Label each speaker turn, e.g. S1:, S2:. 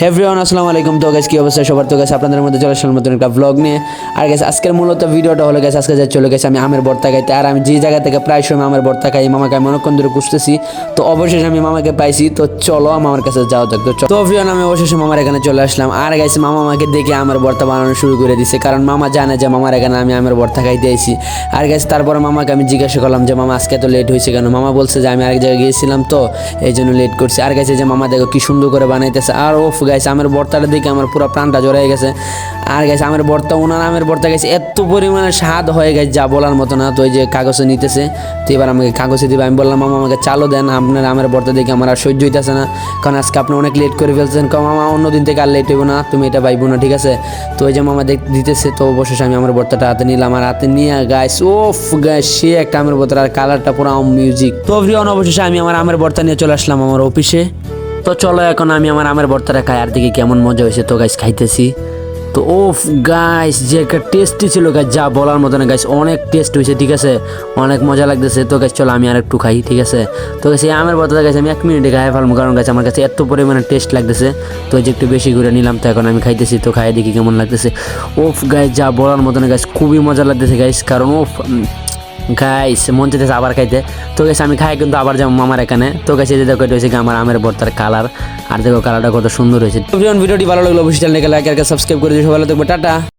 S1: Everyone আসসালামু আলাইকুম। তো গাইস কি অবস্থা সবার? তো গাইস আপনাদের মধ্যে চলে আসলাম নতুন একটা ব্লগ নিয়ে। আর গাইস আজকের মূলত ভিডিওটা হলো গাইস আজকে যে চলে গেছে আমি আমের ভর্তা খাইতে। আর আমি যে জায়গা থেকে প্রায় সময় আমের ভর্তা খাই, মামাকে আমি অনেকক্ষণ ধরে খুঁজতেছি। তো অবশেষে আমি মামাকে পাইছি। তো চলো মামার কাছে যাও। তো এভরিওয়ান আমি অবশেষে মামার এখানে চলে আসলাম। আর গাইস মামা আমাকে দেখে আমের ভর্তা বানানো শুরু করে দিছে, কারণ মামা জানে যে মামার এখানে আমি আমের ভর্তা খাইতে আইছি। আর গাইস তারপরে মামাকে আমি জিজ্ঞাসা করলাম যে মামা আজকে তো লেট হয়েছে কেন? মামা বলছে যে আমি আরেক জায়গায় গিয়েছিলাম তো এই জন্য লেট করছি। আর গাইস এই যে মামা দেখো কি সুন্দর করে বানাইতেছে। আর ওফ গাইস আমের ভর্তাটা দেখে আমার পুরো প্রাণটা জড়াই গেছে। আর গাইছে আমের ভর্তা, ওনার আমের ভর্তা গেছে এত পরিমাণে স্বাদ হয়ে গেছে যা বলার মতো না। তো এই যে কাগজে নিতেছে, তো এবার আমাকে কাগজে দিবে। আমি বললাম মামা আমাকে চালও দেন, আপনার আমের ভর্তা দেখে আমার আর সহ্য হইতেছে না, কারণ আজকে আপনি অনেক লেট করে ফেলছেন। কারণ মামা অন্যদিন থেকে আর লেট হইব না, তুমি এটা পাইবো না, ঠিক আছে? তো এই যে মামা দিতেছে। তো অবশেষে আমি আমের ভর্তাটা হাতে নিলাম। আর হাতে নিয়ে গাইস ওফ গাইস সে একটা আমের ভর্তা, আর কালারটা পুরো মিউজিক। তো অবশেষে আমি আমার আমের ভর্তা নিয়ে চলে আসলাম আমার অফিসে। তো চলো এখন আমি আমার আমের ভর্তাটা খাই আর দেখি কেমন মজা হয়েছে। তো গাইস খাইতেছি। তো ওফ গাইস যে একটা টেস্টি ছিল গাইস যা বলার মতো না গাইস, অনেক টেস্ট হয়েছে, ঠিক আছে? অনেক মজা লাগতেছে। তো গাইস চলো আমি আর একটু খাই, ঠিক আছে? তো গাইস এই আমের ভর্তা গাইস আমি 1 মিনিটে খাই ফেলবো, কারণ গাইস আমার কাছে এত পরিমাণে টেস্ট লাগতেছে। তো যে একটু বেশি করে নিলাম, তো এখন আমি খাইতেছি। তো খাই দেখি কেমন লাগতেছে। ওফ গাইস যা বলার মতো না গাইস, খুবই মজা লাগতেছে গাইস, কারণ ওফ গাইস মন চাইতেছে আবার খাইতে। তো গাইস আমি খাই কিন্তু আবার যাবো মামার এখানে। তো গাইস এই যে দেখো এটা হচ্ছে আমার আমের ভর্তার কালার, আর দেখো কালারটা কত সুন্দর হয়েছে। ভিডিওটি ভালো লাগলো অবশ্যই চ্যানেলকে লাইক আর সাবস্ক্রাইব করে দিও। ভালো থাকবে, টাটা।